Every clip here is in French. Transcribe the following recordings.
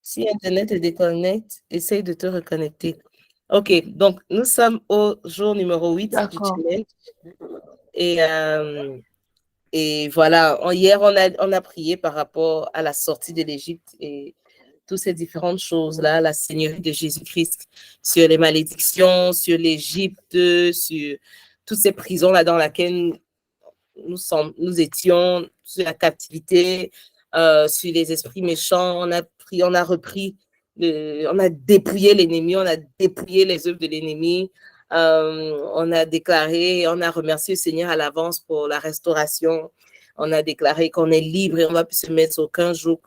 Si Internet te déconnecte, essaye de te reconnecter. OK, donc nous sommes au jour numéro 8 du D'accord. challenge. Et voilà, hier, on a prié par rapport à la sortie de l'Égypte et toutes ces différentes choses-là, la Seigneurie de Jésus-Christ, sur les malédictions, sur l'Égypte, sur toutes ces prisons-là dans lesquelles nous étions, sur la captivité, sur les esprits méchants. On a repris, on a dépouillé l'ennemi, on a dépouillé les œuvres de l'ennemi. On a déclaré, on a remercié le Seigneur à l'avance pour la restauration. On a déclaré qu'on est libre et on ne va plus se mettre sur aucun joug.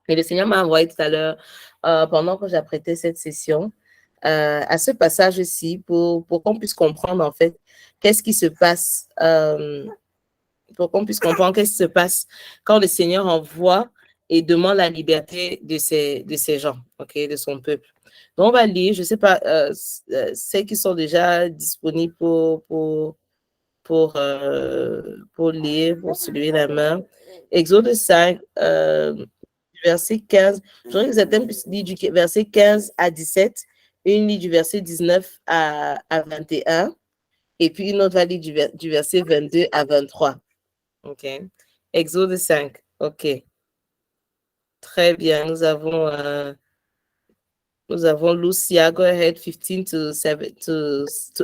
Et le Seigneur m'a envoyé tout à l'heure, pendant que j'apprêtais cette session, à ce passage-ci pour qu'on puisse comprendre en fait qu'est-ce qui se passe, pour qu'on puisse comprendre qu'est-ce qui se passe quand le Seigneur envoie et demande la liberté de ces gens, okay, de son peuple. Donc, on va lire, je ne sais pas, celles qui sont déjà disponibles pour lire, pour se lever la main. Exode 5, verset 15. Je voudrais que certains puissent lire du verset 15 à 17, une lit du verset 19 à 21, et puis une autre va lire du verset 22 à 23. OK. Exode 5. OK. Très bien. Nous avons Lucia. Go ahead. 15 to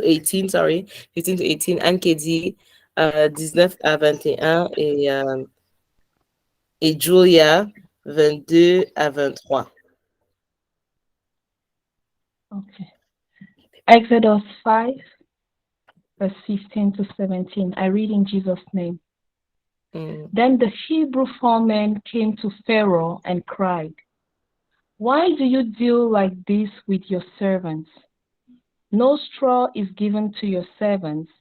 18, sorry. 15 to 18. Anne-Kédi, 19 à 21. Et Julia, 22 à 23. Okay. Exodus 5, verse 15 to 17. I read in Jesus' name. Then the Hebrew foreman came to Pharaoh and cried, "Why do you deal like this with your servants? No straw is given to your servants,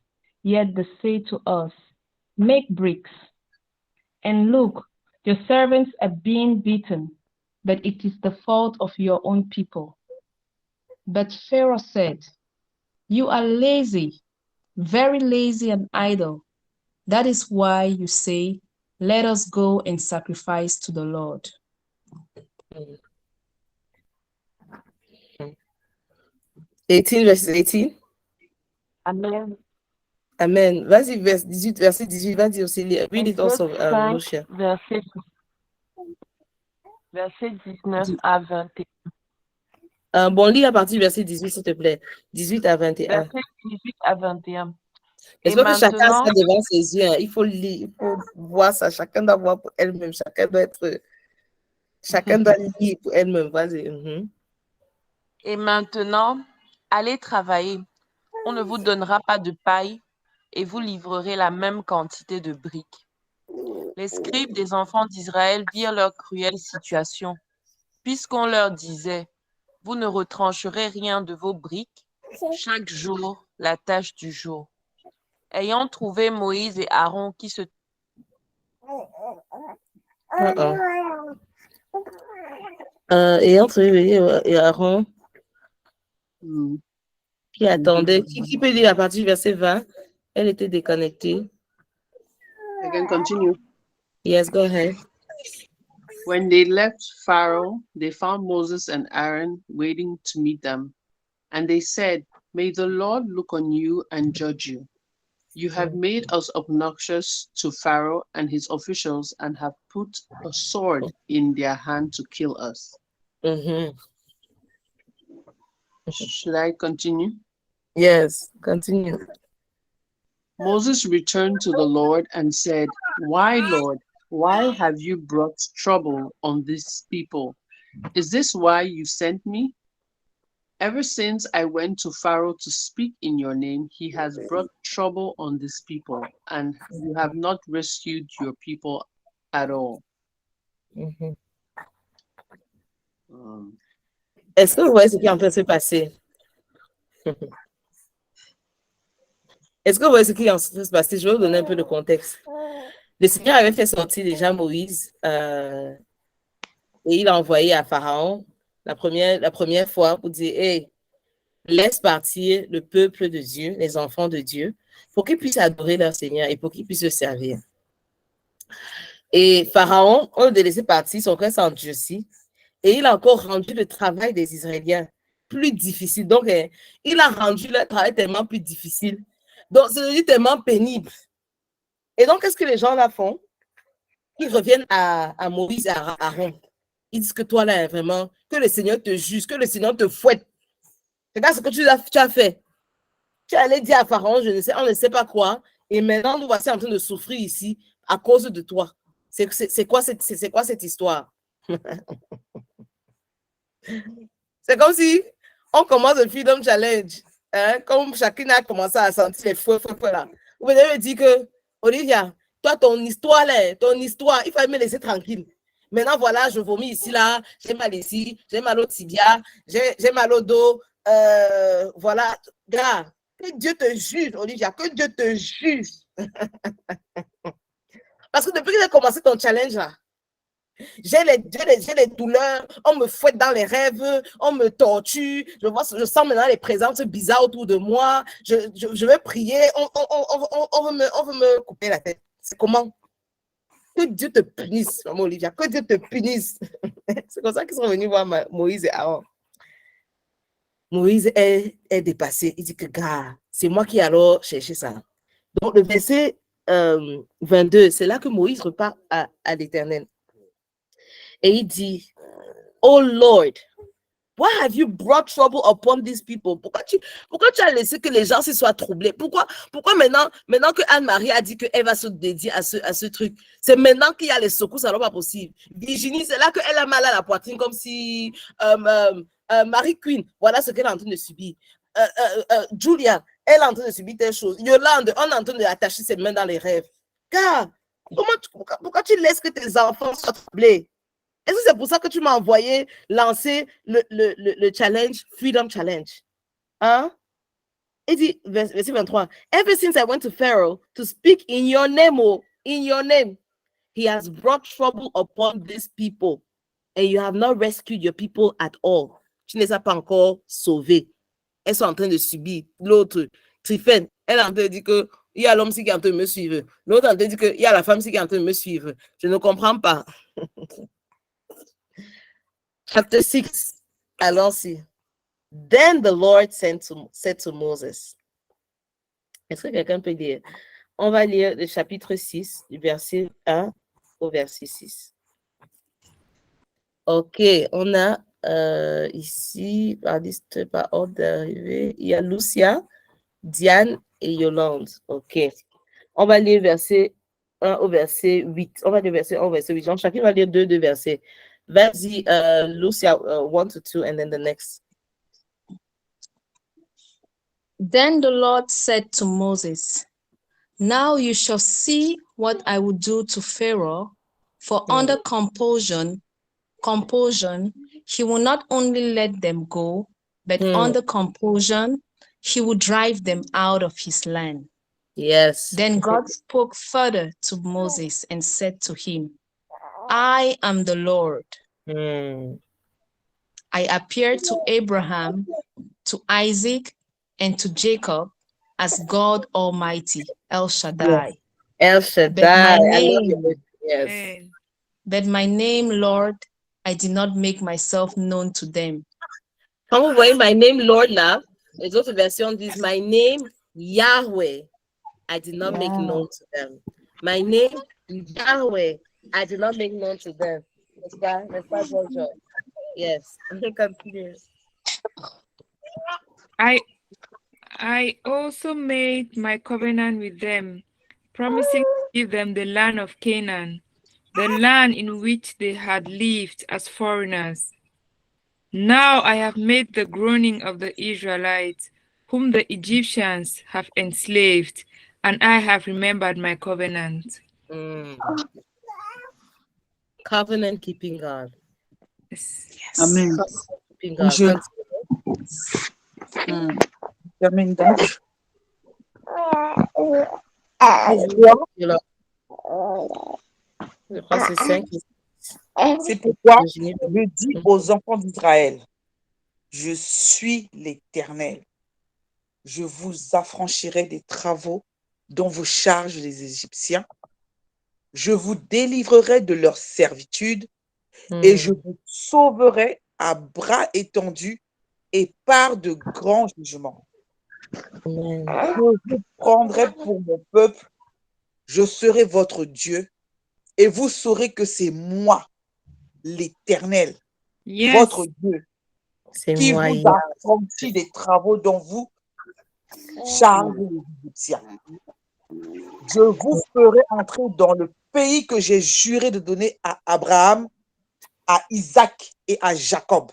yet they say to us, 'Make bricks.' And look, your servants are being beaten, but it is the fault of your own people." But Pharaoh said, "You are lazy, very lazy and idle. That is why you say, 'Let us go and sacrifice to the Lord.'" 18, verset 18. Amen. Amen. Vas-y, verset 18, vas-y aussi. Read it also, Lucia. Verset 19 à 21. Bon, lis à partir du verset 18, s'il te plaît. 18 à 21. Verset 18 à 21. Est-ce que chacun a ça devant ses yeux? Hein? Il faut lire, il faut voir ça. Chacun doit voir pour elle-même. Chacun doit lire pour elle-même. Vas-y. Et maintenant, allez travailler. On ne vous donnera pas de paille et vous livrerez la même quantité de briques. Les scribes des enfants d'Israël virent leur cruelle situation, puisqu'on leur disait, vous ne retrancherez rien de vos briques, chaque jour la tâche du jour. Ayant trouvé Moïse et Aaron qui se... Ayant trouvé et Aaron qui attendait, qui peut lire à partir du verset 20? Elle était déconnectée. I can continue. Yes, go ahead. When they left Pharaoh, they found Moses and Aaron waiting to meet them. And they said, "May the Lord look on you and judge you. You have made us obnoxious to Pharaoh and his officials and have put a sword in their hand to kill us." Should I continue? Yes, continue. Moses returned to the Lord and said, "Why, Lord? Why have you brought trouble on these people? Is this why you sent me? Ever since I went to Pharaoh to speak in your name, he has brought trouble on these people, and you have not rescued your people at all." Est-ce que vous voyez ce qui est en train de se passer? Est-ce que vous voyez ce qui est en train de se passer? Je vais vous donner un peu de contexte. Le Seigneur avait fait sortir déjà Moïse et il a envoyé à Pharaon la première fois pour dire, hey, laisse partir le peuple de Dieu, les enfants de Dieu, pour qu'ils puissent adorer leur Seigneur et pour qu'ils puissent le servir. Et Pharaon, au lieu de laisser partir, son cœur s'endurcit Et il a encore rendu le travail des Israéliens plus difficile. Donc, il a rendu le travail tellement plus difficile. Donc, c'est devenu tellement pénible. Et donc, qu'est-ce que les gens là font? Ils reviennent à Moïse et à Aaron. Ils disent que toi là, vraiment, que le Seigneur te juge, que le Seigneur te fouette. Regarde ce que tu as fait. Tu allais dire à Pharaon, on ne sait pas quoi, et maintenant nous voici en train de souffrir ici à cause de toi. C'est quoi cette histoire? C'est comme si on commence le Freedom Challenge, hein, comme chacun a commencé à sentir les feux là. Vous venez me dire que, Olivia, toi, ton histoire, il fallait me laisser tranquille. Maintenant, voilà, je vomis ici, là, j'ai mal ici, j'ai mal au tibia, j'ai mal au dos, voilà. Gars, que Dieu te juge, Olivia, que Dieu te juge. Parce que depuis que j'ai commencé ton challenge, là, j'ai les douleurs, on me fouette dans les rêves, on me torture, je sens maintenant les présences bizarres autour de moi, je veux prier, on veut me couper la tête. C'est comment? Que Dieu te punisse, maman Olivia, que Dieu te punisse. C'est comme ça qu'ils sont venus voir Moïse et Aaron. Moïse est dépassé. Il dit que, gars, c'est moi qui alors chercher ça. Donc, le verset 22, c'est là que Moïse repart à l'Éternel. Et il dit, oh Lord, why have you brought trouble upon these people? Pourquoi tu as laissé que les gens se soient troublés? Pourquoi maintenant que Anne-Marie a dit qu'elle va se dédier à ce truc, c'est maintenant qu'il y a les secousses, alors pas possible. Virginie, c'est là qu'elle a mal à la poitrine, comme si Marie Queen, voilà ce qu'elle est en train de subir. Julia, elle est en train de subir telle chose. Yolande, on est en train d'attacher ses mains dans les rêves. Car, pourquoi tu laisses que tes enfants soient troublés? Est-ce que c'est pour ça que tu m'as envoyé lancer le challenge, Freedom Challenge? Hein? Il dit, verset 23, ever since I went to Pharaoh to speak in your name, he has brought trouble upon these people, and you have not rescued your people at all. Tu ne les as pas encore sauvés. Elles sont en train de subir. L'autre, Tryphène, elle est en train de dire que il y a l'homme qui est en train de me suivre. L'autre est en train de dire qu'il y a la femme qui est en train de me suivre. Je ne comprends pas. Chapter 6, allons-y. Then the Lord said to Moses. Est-ce que quelqu'un peut lire? On va lire le chapitre 6, du verset 1 au verset 6. Ok, on a ici, par liste, par ordre d'arrivée, il y a Lucia, Diane et Yolande. Ok. On va lire verset 1 au verset 8. On va lire verset 1 au verset 8. Donc, chacun va lire deux versets. Vas-y, Lucia, 1 to 2, and then the next. Then the Lord said to Moses, now you shall see what I will do to Pharaoh, for under compulsion, he will not only let them go, but under compulsion, he will drive them out of his land. Yes. Then God spoke further to Moses and said to him, I am the Lord. I appeared to Abraham, to Isaac, and to Jacob as God Almighty, El Shaddai. El Shaddai. But my name, Lord, I did not make myself known to them. Quand vous voyez my name, Lord, là, les autres versions disent my name, Yahweh, I did not make known to them. My name, Yahweh, I did not make known to them. N'est-ce pas, Jojo? Yes. Continue. I also made my covenant with them, promising to give them the land of Canaan, the land in which they had lived as foreigners. Now I have made the groaning of the Israelites, whom the Egyptians have enslaved, and I have remembered my covenant. Covenant keeping God. Yes. Amen. Keeping God. Termine donc. C'est pourquoi je dis aux enfants d'Israël, je suis l'Éternel. Je vous affranchirai des travaux dont vous chargent les Égyptiens. Je vous délivrerai de leur servitude et je vous sauverai à bras étendus et par de grands jugements. Amen. Je vous prendrai pour mon peuple, je serai votre Dieu, et vous saurez que c'est moi, l'Éternel, Yes. votre Dieu, C'est qui moi, vous Yahweh. affranchit des travaux dont vous chargez les Égyptiens. Je vous ferai entrer dans le pays que j'ai juré de donner à Abraham, à Isaac et à Jacob.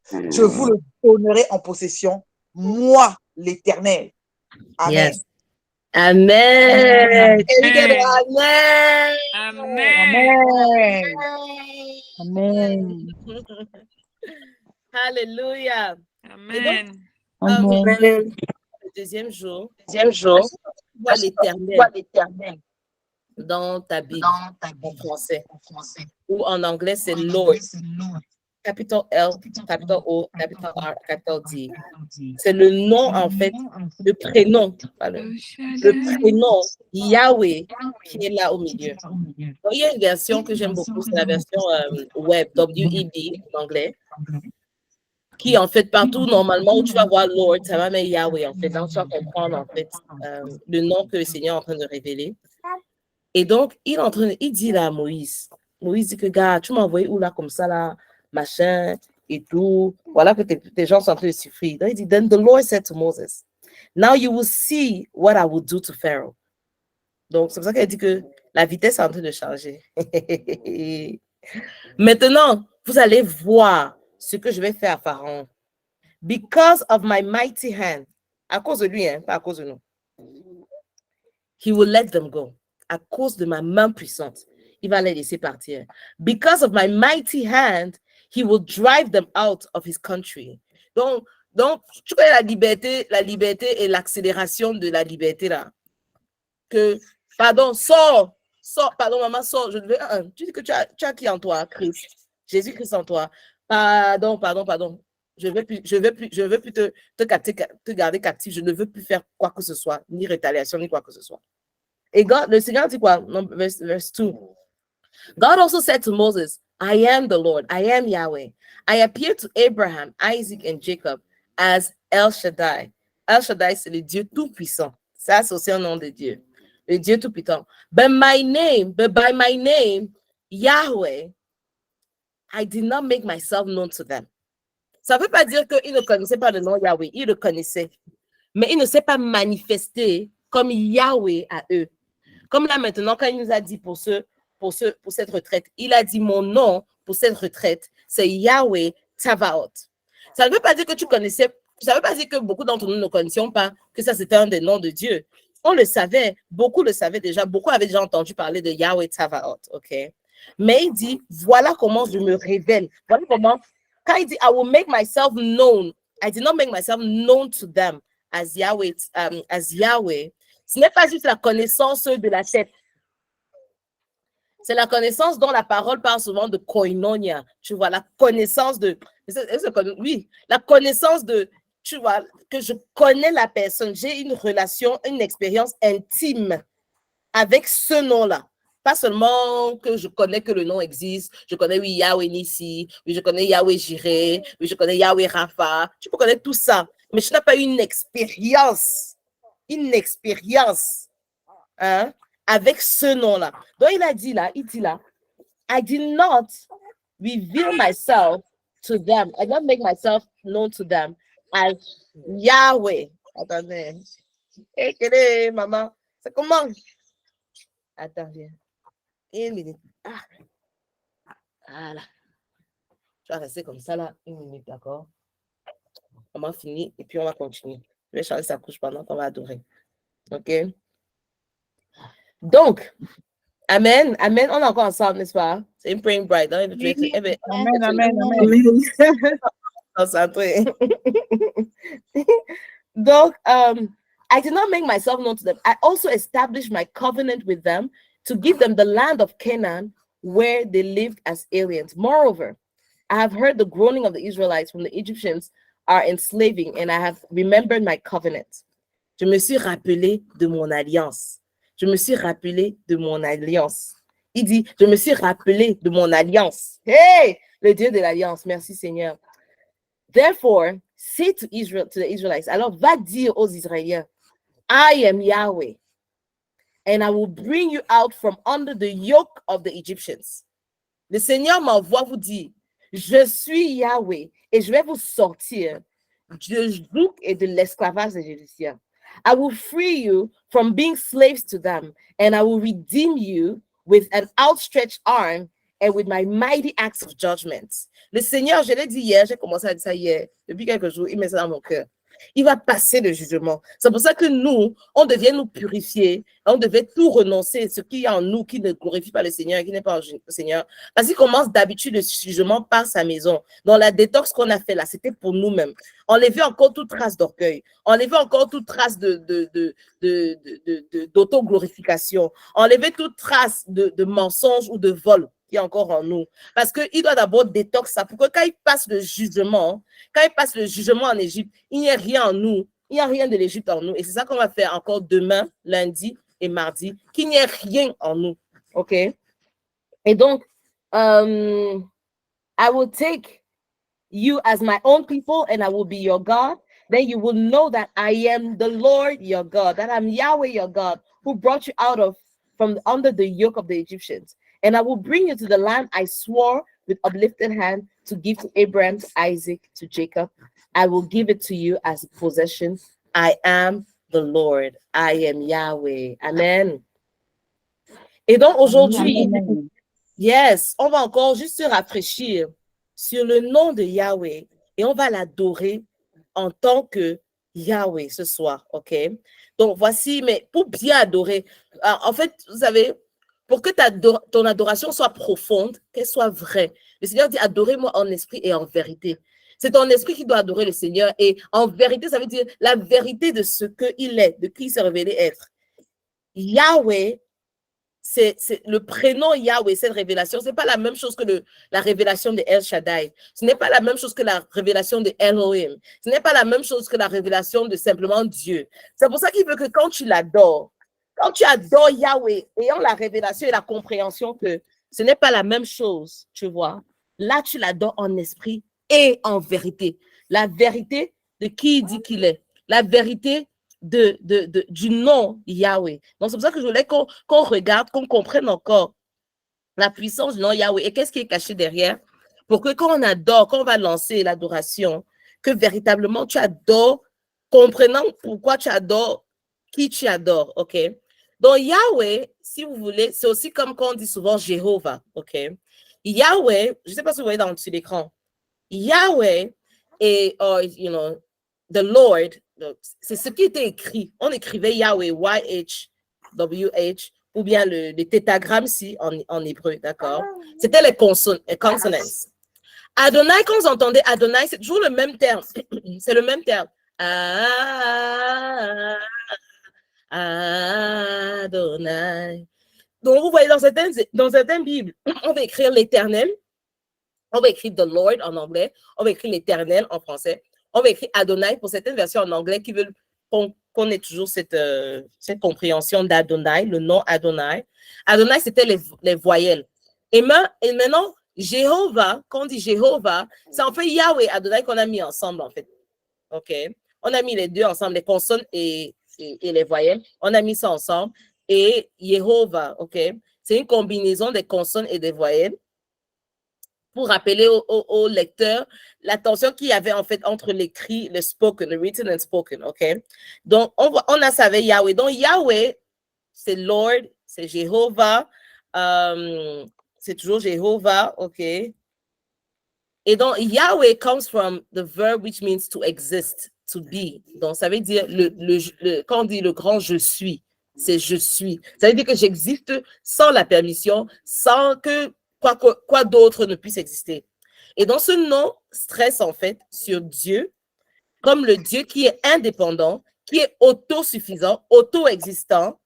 Je vous le donnerai en possession, moi, l'Éternel. Amen. Yes. Amen. Can you get it? Amen. Amen. Amen. Amen. Hallelujah. Amen. Amen. Le deuxième jour, tu vois l'Éternel dans ta Bible en français. Ou en anglais, c'est Lord. Capital L, capital O, capital R, capital D. C'est le nom, en fait, le prénom, pardon. Le prénom Yahweh qui est là au milieu. Donc, il y a une version que j'aime beaucoup, c'est la version web, W-E-B en anglais, qui en fait partout normalement où tu vas voir Lord, ça va mettre Yahweh en fait. Donc, tu vas comprendre en fait le nom que le Seigneur est en train de révéler. Et donc, il dit là à Moïse, dit que gars, tu m'as envoyé où là comme ça là, machin et tout. Voilà que tes gens sont en train de souffrir. Donc, il dit, then the Lord said to Moses, now you will see what I will do to Pharaoh. Donc, c'est pour ça qu'elle dit que la vitesse est en train de changer. Maintenant, vous allez voir ce que je vais faire à Pharaon. Because of my mighty hand, à cause de lui, hein, pas à cause de nous, he will let them go. À cause de ma main puissante, il va les laisser partir. Because of my mighty hand, he will drive them out of his country. Donc tu connais la liberté et l'accélération de la liberté là. Que, pardon, sors, pardon, maman, sors. Je veux, tu dis que tu as qui en toi, Christ? Jésus-Christ en toi. Pardon. Je veux plus te garder captif. Je ne veux plus faire quoi que ce soit, ni rétaliation, ni quoi que ce soit. Et le Seigneur dit quoi? Verse 2. God also said to Moses, I am the Lord, I am Yahweh. I appeared to Abraham, Isaac, and Jacob as El Shaddai. El Shaddai, c'est le Dieu tout-puissant. Ça, c'est aussi un nom de Dieu. Le Dieu tout-puissant. But by my name, Yahweh, I did not make myself known to them. Ça ne veut pas dire qu'il ne connaissait pas le nom Yahweh. Il le connaissait. Mais il ne s'est pas manifesté comme Yahweh à eux. Comme là maintenant, quand il nous a dit pour cette retraite, il a dit mon nom pour cette retraite, c'est Yahweh Tavaot. Ça ne veut pas dire que tu connaissais, ça ne veut pas dire que beaucoup d'entre nous ne connaissions pas que ça c'était un des noms de Dieu. On le savait, beaucoup le savaient déjà, beaucoup avaient déjà entendu parler de Yahweh Tavaot, ok? Mais il dit, voilà comment je me révèle. Voilà comment, quand il dit, I will make myself known, I did not make myself known to them as Yahweh, ce n'est pas juste la connaissance de la tête. C'est la connaissance dont la parole parle souvent de koinonia. Tu vois, la connaissance de... Oui, la connaissance de... Tu vois, que je connais la personne. J'ai une relation, une expérience intime avec ce nom-là. Pas seulement que je connais que le nom existe. Je connais, oui, Yahweh Nissi. Oui, je connais Yahweh Jireh. Oui, je connais Yahweh Rapha. Tu peux connaître tout ça. Mais tu n'as pas eu une expérience. Hein, avec ce nom-là. Donc, il dit là, I did not reveal myself to them. I did not make myself known to them as Yahweh. Attendez. Hey, maman. C'est comment? Attends, viens. Une minute. Voilà. Je vais rester comme ça là, une minute, d'accord? On va finir et puis on va continuer. Je vais changer sa couche pendant qu'on va adorer. OK? Donc, Amen, on est encore ensemble, n'est-ce pas? C'est une praying bride. Hein? Amen. Donc, I did not make myself known to them. I also established my covenant with them to give them the land of Canaan where they lived as aliens. Moreover, I have heard the groaning of the Israelites when the Egyptians are enslaving, and I have remembered my covenant. Je me suis rappelé de mon alliance. Il dit, je me suis rappelé de mon alliance. Hey, le Dieu de l'alliance, merci Seigneur. Therefore, say to Israel, to the Israelites, alors va dire aux Israéliens, I am Yahweh, and I will bring you out from under the yoke of the Egyptians. Le Seigneur m'envoie vous dire, je suis Yahweh, et je vais vous sortir du joug et de l'esclavage des Égyptiens. I will free you from being slaves to them, and I will redeem you with an outstretched arm and with my mighty acts of judgment. Le Seigneur, je l'ai dit hier, j'ai commencé à dire ça hier, depuis quelques jours, il met ça dans mon cœur. Il va passer le jugement. C'est pour ça que nous, on devait nous purifier, on devait tout renoncer, ce qui est en nous, qui ne glorifie pas le Seigneur, qui n'est pas le Seigneur. Parce qu'il commence d'habitude le jugement par sa maison. Dans la détox qu'on a fait là, c'était pour nous-mêmes. Enlever encore toute trace d'orgueil, enlever encore toute trace d'autoglorification, enlever toute trace de mensonge ou de vol qui est encore en nous. Parce qu'il doit d'abord détox ça pour que quand il passe le jugement en Égypte, il n'y a rien en nous, il n'y a rien de l'Égypte en nous. Et c'est ça qu'on va faire encore demain, lundi et mardi, qu'il n'y ait rien en nous. OK? Et donc, I will take you as my own people and I will be your God. Then you will know that I am the Lord your God, that I'm Yahweh your God, who brought you out from under the yoke of the Egyptians. And I will bring you to the land I swore with uplifted hand to give to Abraham, to Isaac, to Jacob. I will give it to you as a possession. I am the Lord. I am Yahweh. Amen. Et donc aujourd'hui, yes, on va encore juste se rafraîchir sur le nom de Yahweh et on va l'adorer en tant que Yahweh ce soir, ok? Donc voici, mais pour bien adorer, en fait, vous savez, pour que ton adoration soit profonde, qu'elle soit vraie. Le Seigneur dit, adorez-moi en esprit et en vérité. C'est ton esprit qui doit adorer le Seigneur. Et en vérité, ça veut dire la vérité de ce qu'il est, de qui il s'est révélé être. Yahweh, c'est le prénom Yahweh, cette révélation. Ce n'est pas la même chose que la révélation de El Shaddai. Ce n'est pas la même chose que la révélation de Elohim. Ce n'est pas la même chose que la révélation de simplement Dieu. C'est pour ça qu'il veut que quand tu l'adores, quand tu adores Yahweh, ayant la révélation et la compréhension que ce n'est pas la même chose, tu vois, là, tu l'adores en esprit et en vérité. La vérité de qui il dit qu'il est. La vérité du nom Yahweh. Donc, c'est pour ça que je voulais qu'on regarde, qu'on comprenne encore la puissance du nom Yahweh et qu'est-ce qui est caché derrière pour que quand on adore, quand on va lancer l'adoration, que véritablement tu adores, comprenant pourquoi tu adores, qui tu adores, ok? Donc, Yahweh, si vous voulez, c'est aussi comme quand on dit souvent Jéhovah, ok? Yahweh, je ne sais pas si vous voyez sur l'écran, Yahweh est, the Lord, c'est ce qui était écrit. On écrivait Yahweh, Y-H-W-H, ou bien le tétragramme si en hébreu, d'accord? C'était les consonnes. Adonai, quand vous entendez Adonai, c'est toujours le même terme. C'est le même terme. Adonai. Donc, vous voyez, dans certaines Bibles, on va écrire l'éternel, on va écrire the Lord en anglais, on va écrire l'éternel en français, on va écrire Adonai pour certaines versions en anglais qui veulent qu'on ait toujours cette compréhension d'Adonai, le nom Adonai. Adonai, c'était les voyelles. Et maintenant, Jéhovah, quand on dit Jéhovah, c'est en fait Yahweh, Adonai qu'on a mis ensemble, en fait. OK? On a mis les deux ensemble, les consonnes et les voyelles. On a mis ça ensemble. Et Jéhovah, OK? C'est une combinaison des consonnes et des voyelles pour rappeler au lecteur l'attention qu'il y avait en fait entre l'écrit, le spoken, le written and spoken, OK? Donc, on a ça avec Yahweh. Donc, Yahweh, c'est Lord, c'est Jéhovah, c'est toujours Jéhovah, OK? Et donc, Yahweh comes from the verb which means to exist, to be. Donc, ça veut dire, quand on dit le grand je suis, c'est je suis. Ça veut dire que j'existe sans la permission, sans que quoi d'autre ne puisse exister. Et donc, ce nom stresse en fait sur Dieu, comme le Dieu qui est indépendant, qui est autosuffisant, auto-existant,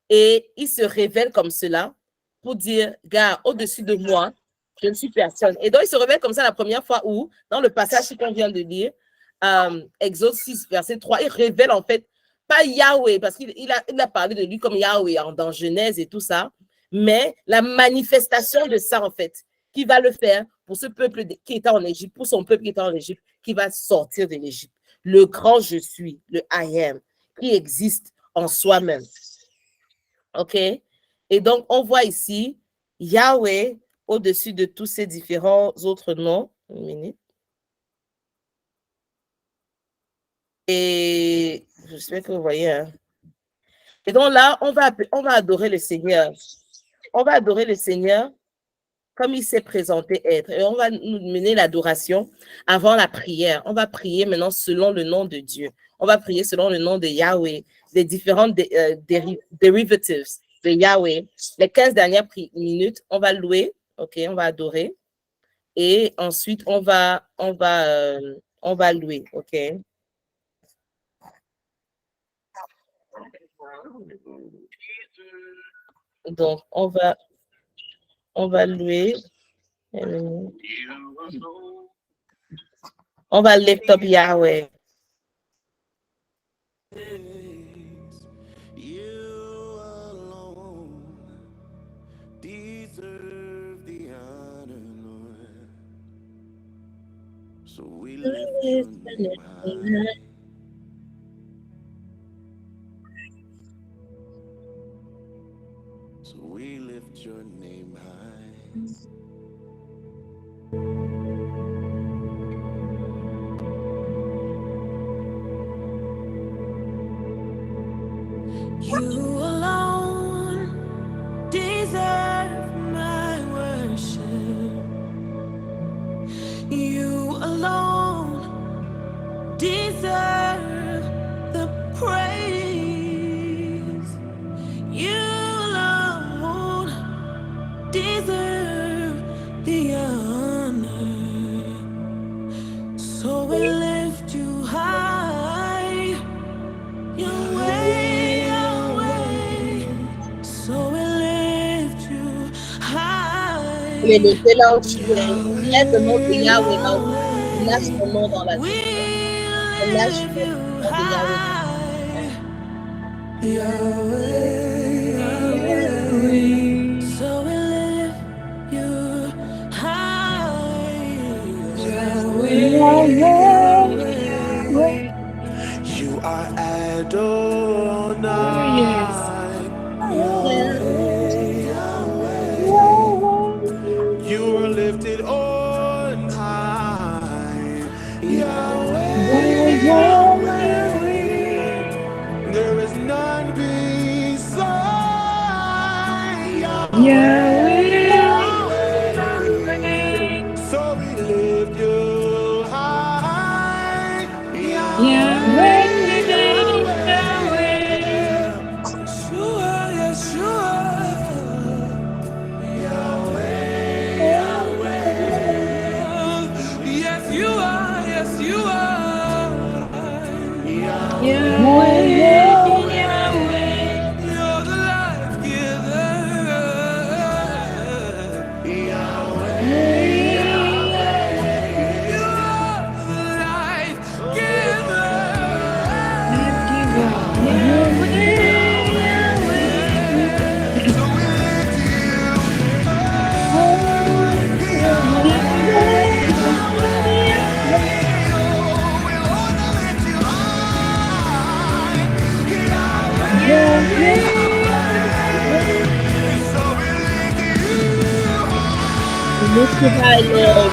et il se révèle comme cela pour dire, gars, au-dessus de moi, je ne suis personne. Et donc, il se révèle comme ça la première fois où, dans le passage qu'on vient de lire, Exode 6, verset 3, il révèle en fait, pas Yahweh, parce qu'il a parlé de lui comme Yahweh dans Genèse et tout ça, mais la manifestation de ça, en fait, qui va le faire pour ce peuple qui est en Égypte, pour son peuple qui est en Égypte, qui va sortir de l'Égypte. Le grand je suis, le I am, qui existe en soi-même. OK? Et donc, on voit ici Yahweh au-dessus de tous ces différents autres noms. Une minute. Et j'espère que vous voyez. Hein? Et donc là, on va adorer le Seigneur. On va adorer le Seigneur comme il s'est présenté être. Et on va nous mener l'adoration avant la prière. On va prier maintenant selon le nom de Dieu. On va prier selon le nom de Yahweh, des différentes derivatives de Yahweh. Les 15 dernières minutes, on va louer, ok, on va adorer. Et ensuite, on va louer, ok. Donc, on va louer. On va lift up Yahweh. You alone deserve the honor, Lord. So we lift your name high. So we lift your name high. You alone deserve my worship. You alone deserve the praise. You alone deserve the honor. So we lift you high, Yahweh. Il est laissé là où tu es. Laisse le nom de Yahweh là où tu es. Lâche ton nom dans la vie. Lâche le nom de Yahweh. So we lift you high. Yahweh. You are Adonai. Yes. You are lifted on high, Yahweh, Yahweh. There is none beside Yahweh, Yahweh. So we lift you high, Yahweh, Yahweh. Yeshua, Yeshua. Yahweh, Yahweh. You're the life giver. Yahweh, Yahweh. You're the life giver. Yahweh, Yahweh. So we lift you high. Lift you high, Lord.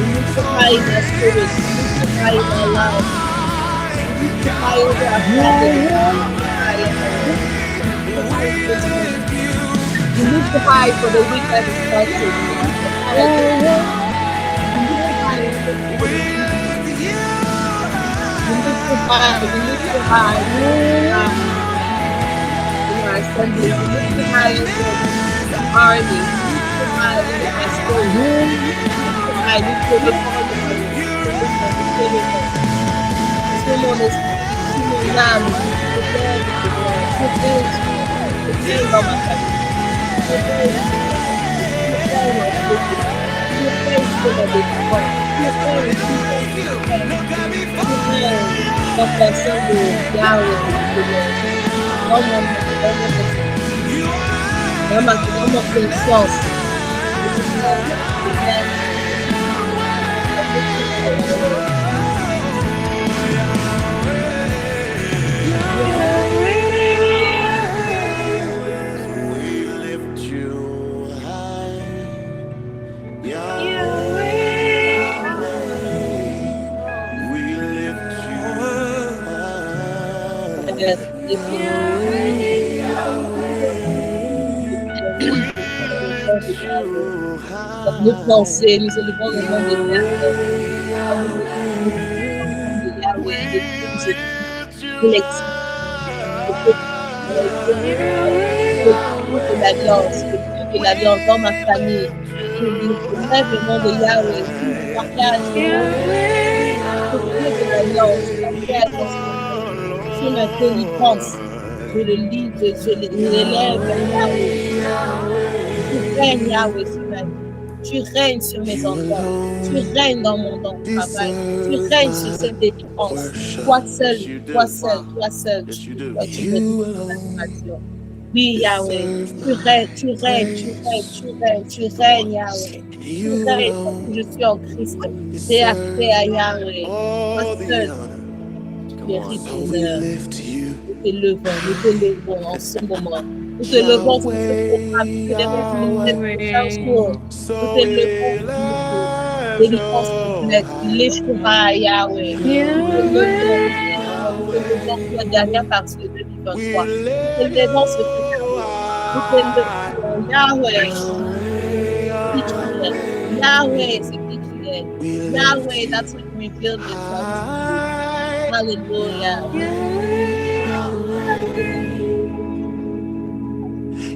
Lift you high in our spirit. Lift you high in our life. Lift you high over our family. Lift you high, Yahweh. Lift you high for the week that is starting. Lift you high again. Lift you high in the lift you high. We lift you high. We lift you high. In our assembly. We lift you high in the army. We lift you high in the pastoral. We lift you high. We lift you high. compréhension de Yahweh, Seigneur. Dans mon esprit, dans mon conscience. We lift you high. Yahweh, we lift you high. Dans nos pensées, nous élevons le nom de Yahweh. Le nom de Yahweh, l'épouse collective, le Dieu de l'alliance, le Dieu de l'alliance dans ma famille. Je lève le nom de Yahweh, je partage le Dieu de l'alliance, je fais attention sur ma délivrance. Je le lis, je l'élève, Yahweh. Tu règnes, Yahweh, sur ma vie. Tu règnes sur mes enfants. Tu règnes dans mon travail. Tu règnes sur cette délivrance. Toi seul, toi seul, toi seul. Tu règnes sur ma situation. Oui, Yahweh. Tu règnes, tu règnes, tu règnes, tu règnes, tu règnes, Yahweh. Tu règnes parce que je suis en Christ. C'est accès à Yahweh. Toi seul. Tu mérites l'honneur. Nous t'élevons en ce moment. Nous te levons sur ce programme, nous te levons sur cette prochaine jour. Nous te levons sur délivrance complète, l'échouva, Yahweh. Nous te levons sur la dernière partie de 2023. Nous te levons sur ce programme. Nous te levons, Yahweh. Yahweh, c'est qui tu es. Yahweh, that's what you revealed yourself. Hallelujah.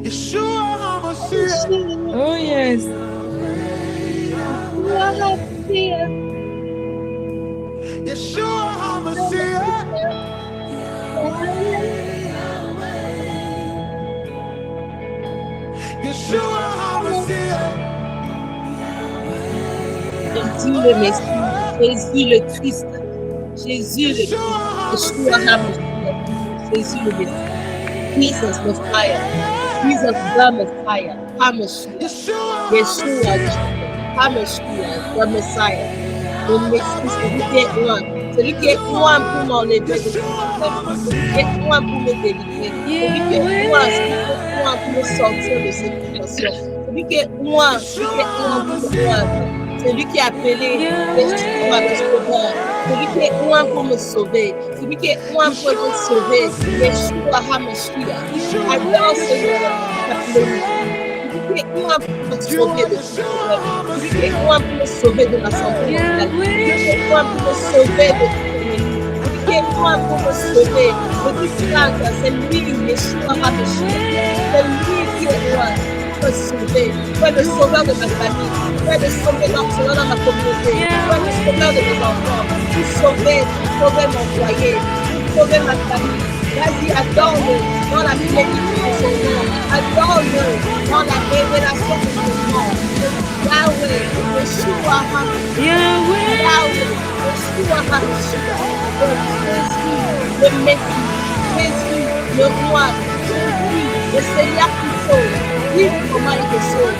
Yeshua HaMashiach. Oh, yes. Yeshua HaMashiach. Yeshua HaMashiach. Jésus le Messie, Jésus le Christ, Jésus le Christ, Yeshua HaMashiach, Jésus le Messie, Jesus Messiah, Jesus the Messiah, HaMashiach, Yeshua, HaMashiach, the Messiah, le Messie, celui qui est loin, celui qui est loin pour m'enlever de ce problème, celui qui est loin pour me délivrer, celui qui est loin pour me sortir de cette situation, celui qui est loin pour me celui qui a appelé Yeshua le sauveur, celui qui est loin pour me sauver, celui qui est loin pour me sauver, Yeshua HaMashiach, adore Seigneur, celui qui est loin pour me sauver de ce problème, celui qui est loin pour me sauver de ma santé mentale, celui qui est loin pour me sauver de tout ennemi, celui qui est loin pour me sauver de toute crainte, c'est lui, Yeshua HaMashiach, c'est lui qui est loin. Me sauver, tu es le sauveur de ma famille, tu es le sauveur dans ma communauté, tu es le sauveur de mes enfants, tu sauvais mon foyer, tu sauvais ma famille. Vas-y, adore-le dans la plénitude de son nom, adore-le dans la révélation de son nom. Yahweh, Yeshua HaMashiach, Yahweh, Yeshua HaMashiach, Jésus, le Messie, Jésus, le roi, Jésus, le Seigneur qui sauve. Oui, comment il te sauve.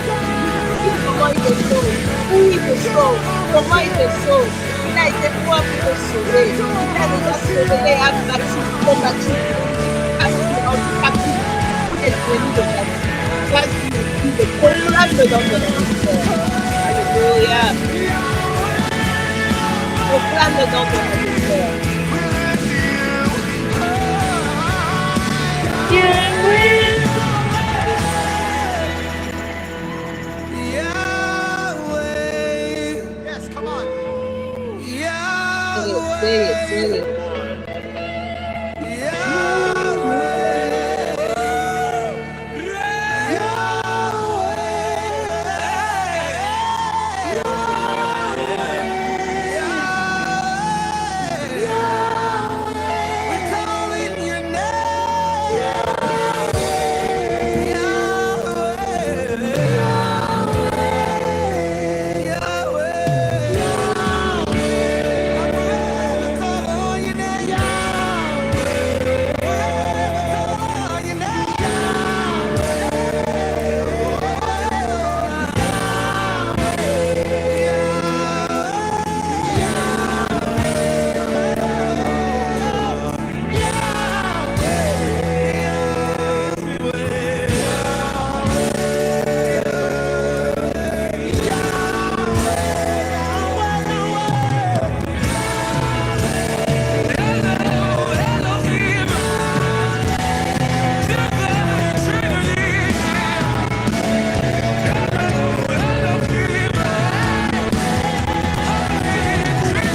Oui, comment il te sauve. Oui, il te sauve. Comment il te sauve. Il a été loin pour te sauver. Il a déjà sauvé, a battu, combattu, handicapé. Il est venu de ta vie. Vas-y, le proclame dans ton ministère. Alléluia. Proclame dans ton ministère. Say it.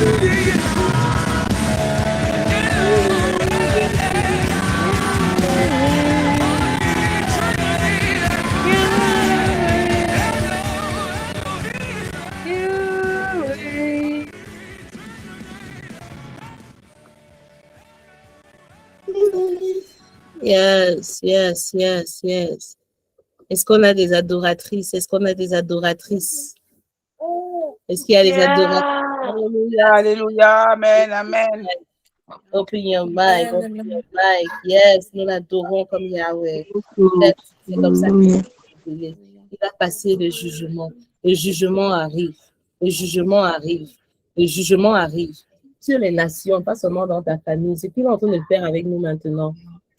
Yes, yes, yes, yes. Est-ce qu'on a des adoratrices? Est-ce qu'on a des adoratrices? Est-ce qu'il y a des adoratrices? Alléluia, alléluia, amen, amen. Open your mic, open your mic. Yes, nous l'adorons comme Yahweh. C'est comme ça qu'il va passer le jugement. Le jugement arrive. Le jugement arrive. Le jugement arrive sur les nations, pas seulement dans ta famille. Ce qu'il est en train de faire avec nous maintenant,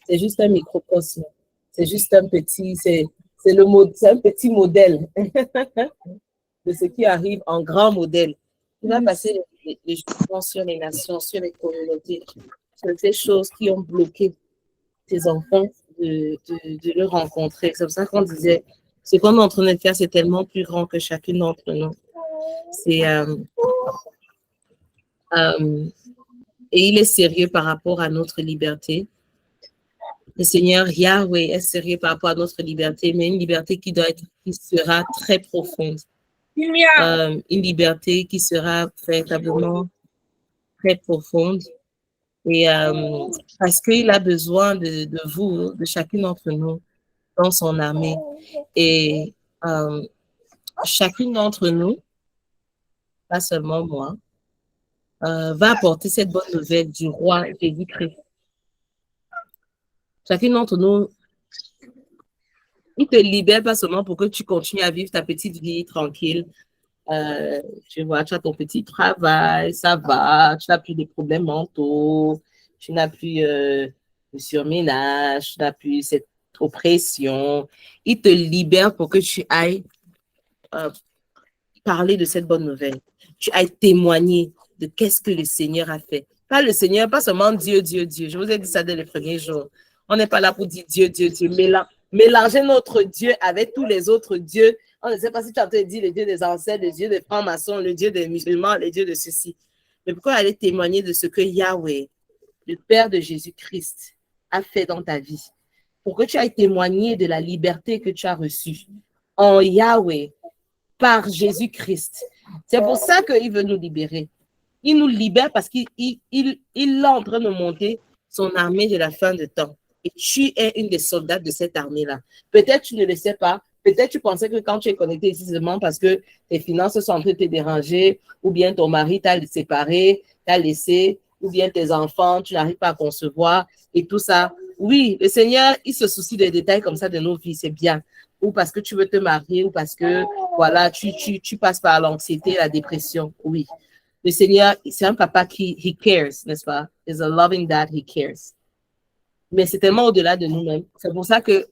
c'est juste un microcosme. C'est juste un petit, c'est un petit modèle de ce qui arrive en grand modèle. Il va passer les jugements sur les nations, sur les communautés, sur ces choses qui ont bloqué tes enfants de le rencontrer. C'est pour ça qu'on disait, ce qu'on est en train de faire, c'est tellement plus grand que chacune d'entre nous. C'est et il est sérieux par rapport à notre liberté. Le Seigneur Yahweh est sérieux par rapport à notre liberté, mais une liberté qui sera très profonde. Une liberté qui sera véritablement très profonde. Et parce qu'il a besoin de vous, de chacune d'entre nous, dans son armée. Et chacune d'entre nous, pas seulement moi, va apporter cette bonne nouvelle du roi Jésus-Christ. Chacune d'entre nous, il te libère pas seulement pour que tu continues à vivre ta petite vie tranquille. Tu vois, tu as ton petit travail, ça va, tu n'as plus de problèmes mentaux, tu n'as plus de surménage, tu n'as plus cette oppression. Il te libère pour que tu ailles parler de cette bonne nouvelle. Tu ailles témoigner de qu'est-ce que le Seigneur a fait. Pas le Seigneur, pas seulement Dieu, Dieu, Dieu. Je vous ai dit ça dès le premier jour. On n'est pas là pour dire Dieu, Dieu, Dieu. Mélanger notre Dieu avec tous les autres dieux. On ne sait pas si tu as entendu dire le Dieu des ancêtres, le Dieu des francs-maçons, le Dieu des musulmans, le Dieu de ceci. Mais pourquoi aller témoigner de ce que Yahweh, le Père de Jésus-Christ, a fait dans ta vie? Pour que tu ailles témoigner de la liberté que tu as reçue en Yahweh, par Jésus-Christ. C'est pour ça qu'il veut nous libérer. Il nous libère parce qu'il est en train de monter son armée de la fin de temps. Et tu es une des soldats de cette armée-là. Peut-être tu ne le sais pas. Peut-être tu pensais que quand tu es connecté ici, seulement parce que tes finances sont en train de te déranger, ou bien ton mari t'a séparé, t'a laissé, ou bien tes enfants, tu n'arrives pas à concevoir, et tout ça. Oui, le Seigneur, il se soucie des détails comme ça de nos vies, c'est bien. Ou parce que tu veux te marier, ou parce que, voilà, tu passes par l'anxiété, la dépression. Oui. Le Seigneur, c'est un papa qui he cares, n'est-ce pas? Is a loving dad, he cares. Mais c'est tellement au-delà de nous-mêmes. C'est pour ça que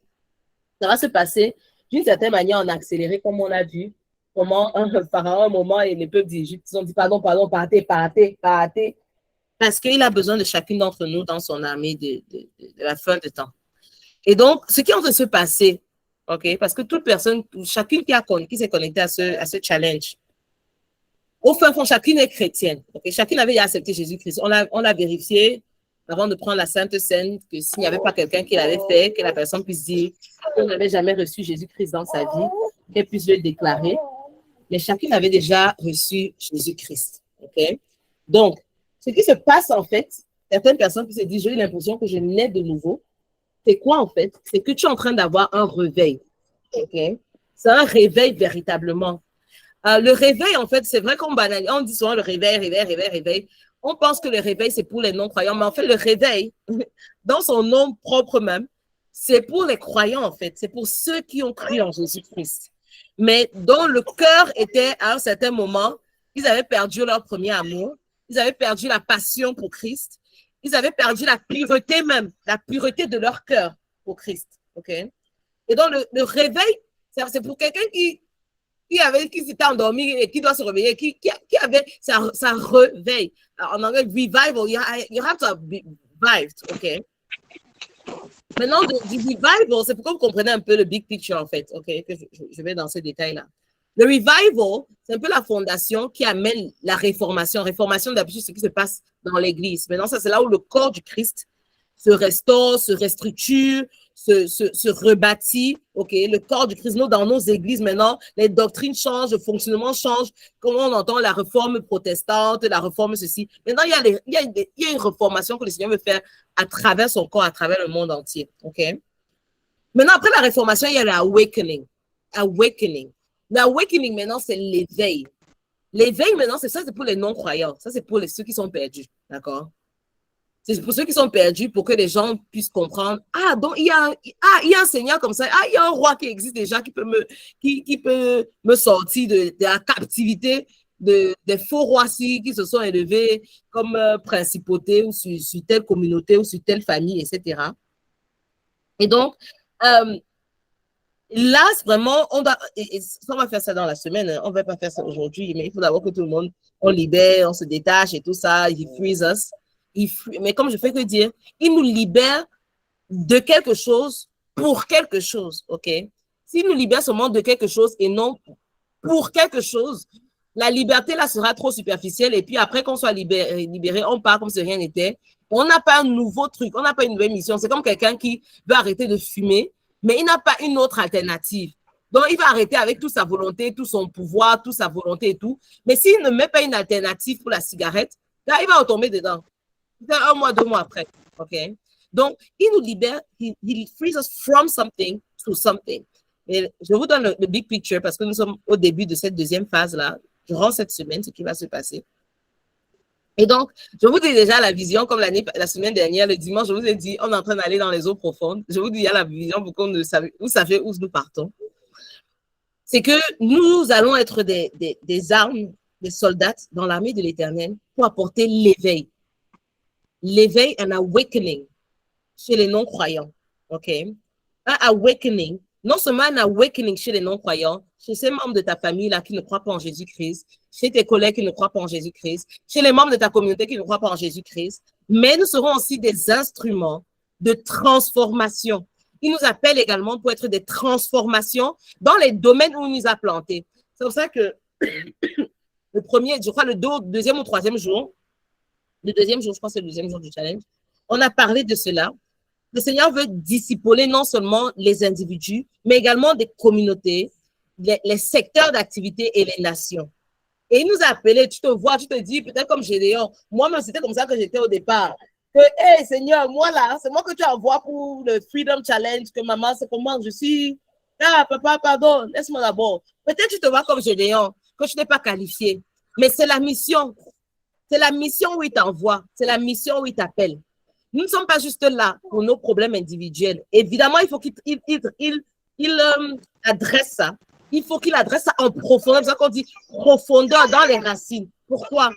ça va se passer d'une certaine manière en accéléré, comme on a vu, comment par un moment, et les peuples d'Égypte ont dit pardon, partez. Parce qu'il a besoin de chacune d'entre nous dans son armée de la fin de temps. Et donc, ce qui est en train de se passer, ok, parce que toute personne, chacune qui s'est connectée à ce challenge, au fin fond, chacune est chrétienne. Okay? Chacune avait accepté Jésus-Christ. On l'a vérifié avant de prendre la Sainte Seine, que s'il n'y avait pas quelqu'un qui l'avait fait, que la personne puisse dire qu'on n'avait jamais reçu Jésus-Christ dans sa vie, qu'elle puisse le déclarer. Mais chacune avait déjà reçu Jésus-Christ. Okay? Donc, ce qui se passe en fait, certaines personnes qui se disent, j'ai l'impression que je nais de nouveau. C'est quoi en fait? C'est que tu es en train d'avoir un réveil. Okay? C'est un réveil véritablement. Le réveil, en fait, c'est vrai qu'on banalise, on dit souvent le réveil. On pense que le réveil, c'est pour les non-croyants, mais en fait, le réveil, dans son nom propre même, c'est pour les croyants, en fait. C'est pour ceux qui ont cru en Jésus-Christ. Mais dont le cœur était, à un certain moment, ils avaient perdu leur premier amour, ils avaient perdu la passion pour Christ, ils avaient perdu la pureté même, la pureté de leur cœur pour Christ. OK? Et donc, le réveil, c'est pour quelqu'un qui s'était endormi et qui doit se réveiller, qui avait ça réveil. En anglais, revival, you have to be revived, OK? Maintenant, du revival, c'est pour que vous compreniez un peu le big picture, en fait, OK? Que je vais dans ces détails-là. Le revival, c'est un peu la fondation qui amène la réformation. Réformation, d'habitude, c'est ce qui se passe dans l'Église. Maintenant, ça, c'est là où le corps du Christ se restaure, se restructure, se rebâtit. OK? Le corps du Christ, nous, dans nos églises, maintenant, les doctrines changent, le fonctionnement change. Comment on entend la réforme protestante, la réforme ceci. Maintenant, il y a une reformation que le Seigneur veut faire à travers son corps, à travers le monde entier. OK? Maintenant, après la réformation, il y a l'awakening. Awakening. L'awakening, maintenant, c'est l'éveil. L'éveil, maintenant, c'est ça, c'est pour les non-croyants. Ça, c'est pour ceux qui sont perdus. D'accord? C'est pour ceux qui sont perdus, pour que les gens puissent comprendre. Ah, donc, il y a un Seigneur comme ça. Ah, il y a un roi qui existe déjà, qui peut me sortir de la captivité des faux rois-ci qui se sont élevés comme principauté ou sur telle communauté ou sur telle famille, etc. Et donc, là, c'est vraiment, on va faire ça dans la semaine, hein. On ne va pas faire ça aujourd'hui, mais il faut d'abord que tout le monde, on libère, on se détache et tout ça, il freeze us. Mais comme je fais que dire, il nous libère de quelque chose pour quelque chose, OK? S'il nous libère seulement de quelque chose et non pour quelque chose, la liberté là sera trop superficielle et puis après qu'on soit libéré, on part comme si rien n'était. On n'a pas un nouveau truc, on n'a pas une nouvelle mission. C'est comme quelqu'un qui veut arrêter de fumer, mais il n'a pas une autre alternative. Donc, il va arrêter avec toute sa volonté, tout son pouvoir, toute sa volonté et tout. Mais s'il ne met pas une alternative pour la cigarette, là, il va retomber dedans. Un mois, 2 mois après. OK? Donc, il nous libère, he frees us from something to something. Et je vous donne le big picture parce que nous sommes au début de cette deuxième phase-là, durant cette semaine, ce qui va se passer. Et donc, je vous dis déjà la vision, comme la semaine dernière, le dimanche, je vous ai dit, on est en train d'aller dans les eaux profondes. Je vous dis, il y a la vision pour qu'on vous savez où nous partons. C'est que nous allons être des armes, des soldats dans l'armée de l'Éternel pour apporter l'éveil. L'éveil, un awakening chez les non-croyants. OK? Un awakening, non seulement un awakening chez les non-croyants, chez ces membres de ta famille là qui ne croient pas en Jésus-Christ, chez tes collègues qui ne croient pas en Jésus-Christ, chez les membres de ta communauté qui ne croient pas en Jésus-Christ, mais nous serons aussi des instruments de transformation. Il nous appelle également pour être des transformations dans les domaines où il nous a plantés. C'est pour ça que le premier, je crois le deuxième ou troisième jour, je crois que c'est le deuxième jour du challenge, on a parlé de cela. Le Seigneur veut discipuler non seulement les individus, mais également des communautés, les secteurs d'activité et les nations. Et il nous a appelés, tu te vois, tu te dis, peut-être comme Gédéon, moi-même, c'était comme ça que j'étais au départ. Que, hey, Seigneur, moi là, c'est moi que tu envoies pour le Freedom Challenge, que maman, c'est comment je suis. Ah, papa, pardon, laisse-moi d'abord. Peut-être tu te vois comme Gédéon, que tu n'es pas qualifié. Mais c'est la mission. C'est la mission où il t'envoie. C'est la mission où il t'appelle. Nous ne sommes pas juste là pour nos problèmes individuels. Évidemment, il faut qu'il adresse ça. Il faut qu'il adresse ça en profondeur. C'est ça qu'on dit profondeur dans les racines. Pourquoi?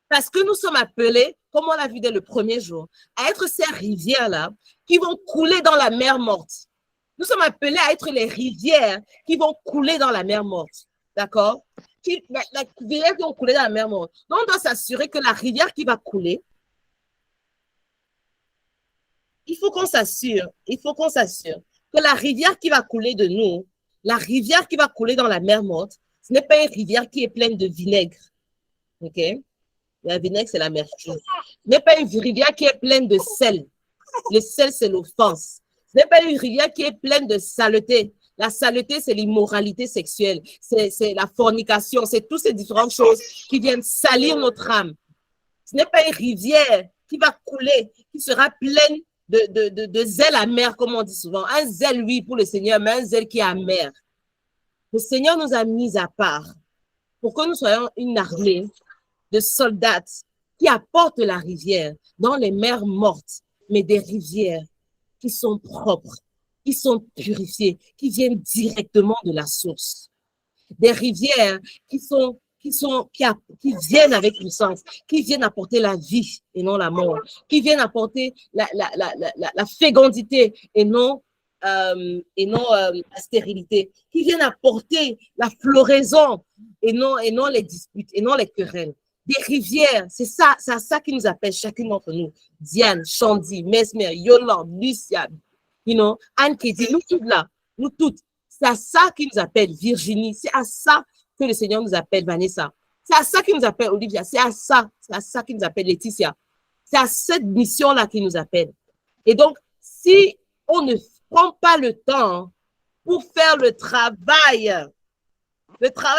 Parce que nous sommes appelés, comme on l'a vu dès le premier jour, à être ces rivières-là qui vont couler dans la mer morte. Nous sommes appelés à être les rivières qui vont couler dans la mer morte. D'accord? La rivière qui vont couler dans la mer morte. Donc, on doit s'assurer que la rivière qui va couler, il faut qu'on s'assure que la rivière qui va couler de nous, la rivière qui va couler dans la mer morte, ce n'est pas une rivière qui est pleine de vinaigre. OK? La vinaigre, c'est l'amertume. Ce n'est pas une rivière qui est pleine de sel. Le sel, c'est l'offense. Ce n'est pas une rivière qui est pleine de saleté. La saleté, c'est l'immoralité sexuelle. C'est la fornication. C'est toutes ces différentes choses qui viennent salir notre âme. Ce n'est pas une rivière qui va couler, qui sera pleine de zèle amer, comme on dit souvent. Un zèle, oui, pour le Seigneur, mais un zèle qui est amer. Le Seigneur nous a mis à part pour que nous soyons une armée de soldats qui apportent la rivière dans les mers mortes, mais des rivières qui sont propres, qui sont purifiées, qui viennent directement de la source. Des rivières qui viennent avec puissance, qui viennent apporter la vie et non la mort, qui viennent apporter la fécondité et non la stérilité, qui viennent apporter la floraison et non les disputes et non les querelles. Des rivières, c'est à ça qui nous appelle chacune d'entre nous. Diane, Chandy, Mesmer, Yolande, Lucia, Anne Kédi, nous toutes là, nous toutes. C'est à ça qui nous appelle Virginie, c'est à ça que le Seigneur nous appelle, Vanessa. C'est à ça qu'il nous appelle, Olivia. C'est à ça qu'il nous appelle, Laetitia. C'est à cette mission-là qu'il nous appelle. Et donc, si on ne prend pas le temps pour faire le travail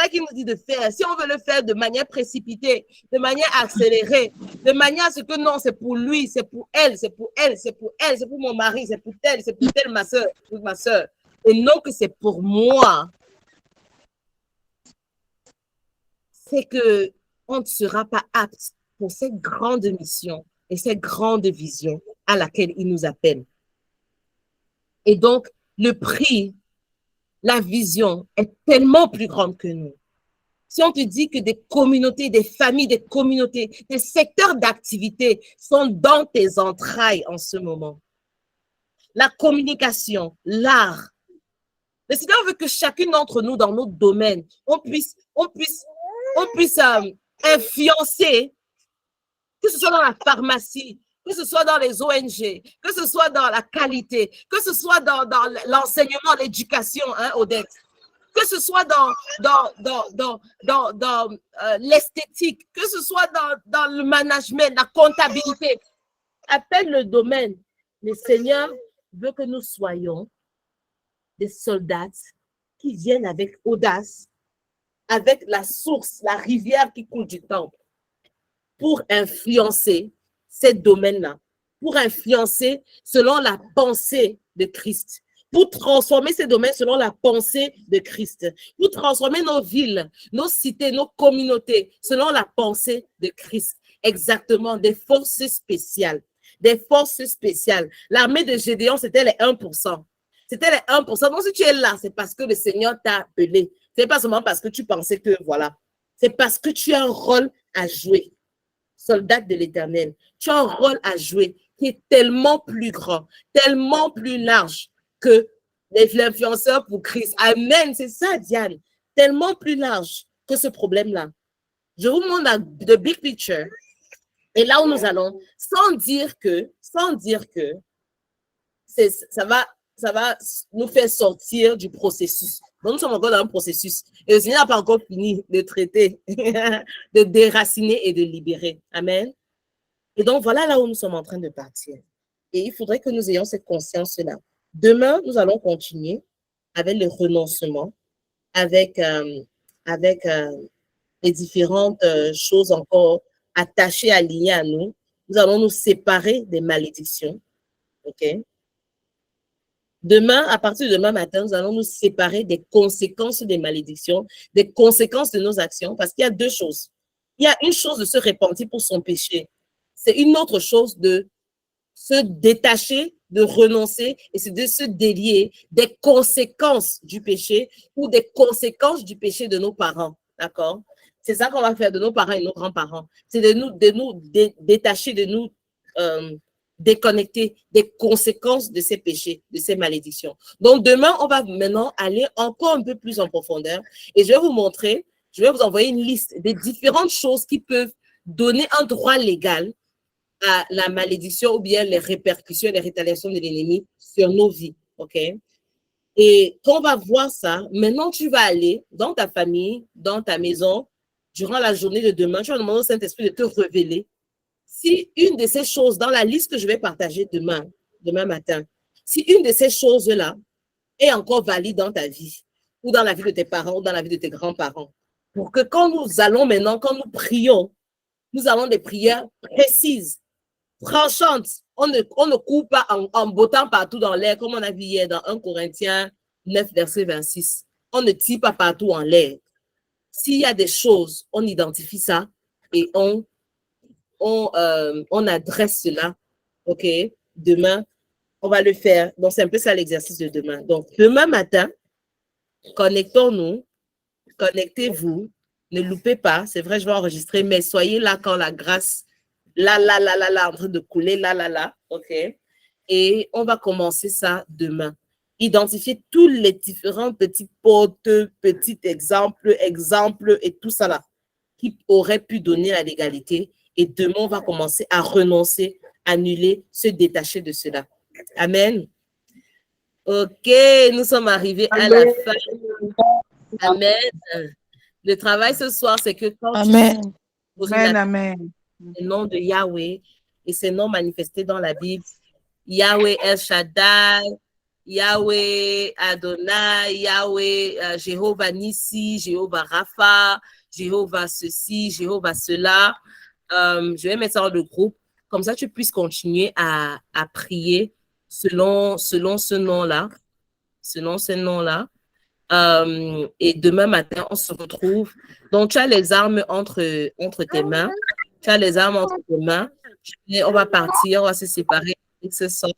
qu'il nous dit de faire, si on veut le faire de manière précipitée, de manière accélérée, de manière à ce que non, c'est pour lui, c'est pour elle, c'est pour elle, c'est pour elle, c'est pour mon mari, c'est pour telle, ma soeur, et non que c'est pour moi, c'est qu'on ne sera pas apte pour cette grande mission et cette grande vision à laquelle il nous appelle. Et donc, le prix, la vision est tellement plus grande que nous. Si on te dit que des communautés, des familles, des communautés, des secteurs d'activité sont dans tes entrailles en ce moment. La communication, l'art. Le Seigneur veut que chacune d'entre nous, dans notre domaine, on puisse influencer, que ce soit dans la pharmacie, que ce soit dans les ONG, que ce soit dans la qualité, que ce soit dans l'enseignement, l'éducation, Odette, que ce soit dans l'esthétique, que ce soit dans le management, la comptabilité. Appelle le domaine. Le Seigneur veut que nous soyons des soldats qui viennent avec audace, avec la source, la rivière qui coule du temple, pour influencer ces domaines-là, pour influencer selon la pensée de Christ, pour transformer ces domaines selon la pensée de Christ, pour transformer nos villes, nos cités, nos communautés selon la pensée de Christ. Exactement, des forces spéciales. Des forces spéciales. L'armée de Gédéon, c'était les 1%. C'était les 1%. Donc, si tu es là, c'est parce que le Seigneur t'a appelé. Ce n'est pas seulement parce que tu pensais que, voilà. C'est parce que tu as un rôle à jouer. Soldat de l'Éternel, tu as un rôle à jouer qui est tellement plus grand, tellement plus large que l'influenceur pour Christ. Amen, c'est ça, Diane. Tellement plus large que ce problème-là. Je vous montre the big picture. Et là où nous allons, sans dire que ça va nous faire sortir du processus. Donc, nous sommes encore dans un processus. Et le Seigneur n'a pas encore fini de traiter, de déraciner et de libérer. Amen. Et donc, voilà là où nous sommes en train de partir. Et il faudrait que nous ayons cette conscience-là. Demain, nous allons continuer avec le renoncement, avec les différentes choses encore attachées, alignées à nous. Nous allons nous séparer des malédictions. OK? Demain, à partir de demain matin, nous allons nous séparer des conséquences des malédictions, des conséquences de nos actions, parce qu'il y a deux choses. Il y a une chose de se repentir pour son péché. C'est une autre chose de se détacher, de renoncer, et c'est de se délier des conséquences du péché ou des conséquences du péché de nos parents. D'accord? C'est ça qu'on va faire de nos parents et nos grands-parents. C'est de nous détacher, de nous déconnecter des conséquences de ces péchés, de ces malédictions. Donc, demain, on va maintenant aller encore un peu plus en profondeur et je vais vous montrer, je vais vous envoyer une liste des différentes choses qui peuvent donner un droit légal à la malédiction ou bien les répercussions, les rétaliations de l'ennemi sur nos vies. OK? Et quand on va voir ça, maintenant, tu vas aller dans ta famille, dans ta maison, durant la journée de demain, tu vas demander au Saint-Esprit de te révéler si une de ces choses, dans la liste que je vais partager demain matin, si une de ces choses-là est encore valide dans ta vie, ou dans la vie de tes parents, ou dans la vie de tes grands-parents, pour que quand nous allons maintenant, quand nous prions, nous avons des prières précises, tranchantes. On ne court pas en bottant partout dans l'air, comme on a vu hier dans 1 Corinthiens 9, verset 26. On ne tire pas partout en l'air. S'il y a des choses, on identifie ça et on adresse cela, OK? Demain, on va le faire. Donc, c'est un peu ça l'exercice de demain. Donc, demain matin, connectons-nous, connectez-vous, ne loupez pas. C'est vrai, je vais enregistrer, mais soyez là quand la grâce, là, en train de couler, là, OK? Et on va commencer ça demain. Identifier tous les différents petits potes, petits exemples et tout ça là, qui auraient pu donner la légalité. Et demain, on va commencer à renoncer, annuler, se détacher de cela. Amen. OK, nous sommes arrivés à la fin. Amen. Le travail ce soir, c'est que quand Amen. tu poses Amen, amen. le nom de Yahweh et ces noms manifestés dans la Bible, Yahweh El Shaddai, Yahweh Adonai, Yahweh Jéhovah Nissi, Jéhovah Rapha, Jéhovah ceci, Jéhovah cela. Je vais mettre ça dans le groupe. Comme ça, tu puisses continuer à prier selon ce nom-là. Selon ce nom-là. Et demain matin, on se retrouve. Donc, tu as les armes entre tes mains. Tu as les armes entre tes mains. On va partir, on va se séparer avec ce son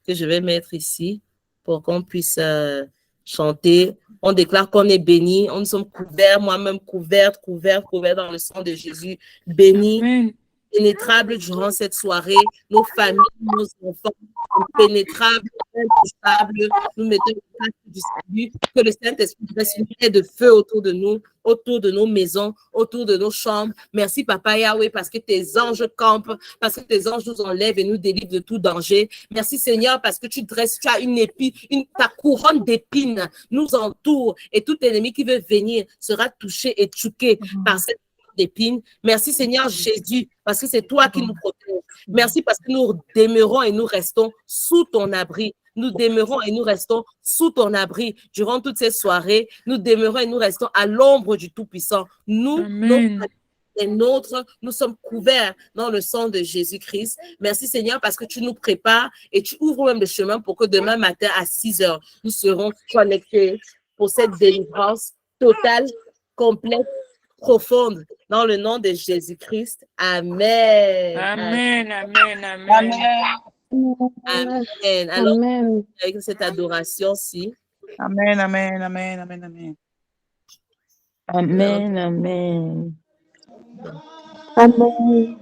que je vais mettre ici pour qu'on puisse chanter. On déclare qu'on est béni. Nous sommes couverts, moi-même couverte dans le sang de Jésus. Béni. Amen. Pénétrables durant cette soirée, nos familles, nos enfants, pénétrables, intouchables, nous mettons le casque du salut, que le Saint-Esprit fasse une paix de feu autour de nous, autour de nos maisons, autour de nos chambres. Merci, Papa Yahweh, parce que tes anges campent, parce que tes anges nous enlèvent et nous délivrent de tout danger. Merci, Seigneur, parce que tu as une épine, ta couronne d'épines nous entoure et tout ennemi qui veut venir sera touché et choqué par cette d'épines. Merci Seigneur Jésus, parce que c'est toi qui nous protèges. Merci parce que nous demeurons et nous restons sous ton abri. Nous demeurons et nous restons sous ton abri durant toutes ces soirées. Nous demeurons et nous restons à l'ombre du Tout-Puissant. Nous, les nôtres, nous sommes couverts dans le sang de Jésus-Christ. Merci Seigneur parce que tu nous prépares et tu ouvres même le chemin pour que demain matin à 6 heures, nous serons connectés pour cette délivrance totale, complète, profonde, dans le nom de Jésus-Christ. Amen. Amen, amen, amen. Amen. Alors, avec cette adoration-ci. Amen, amen, amen, amen, amen. Amen, amen. Amen.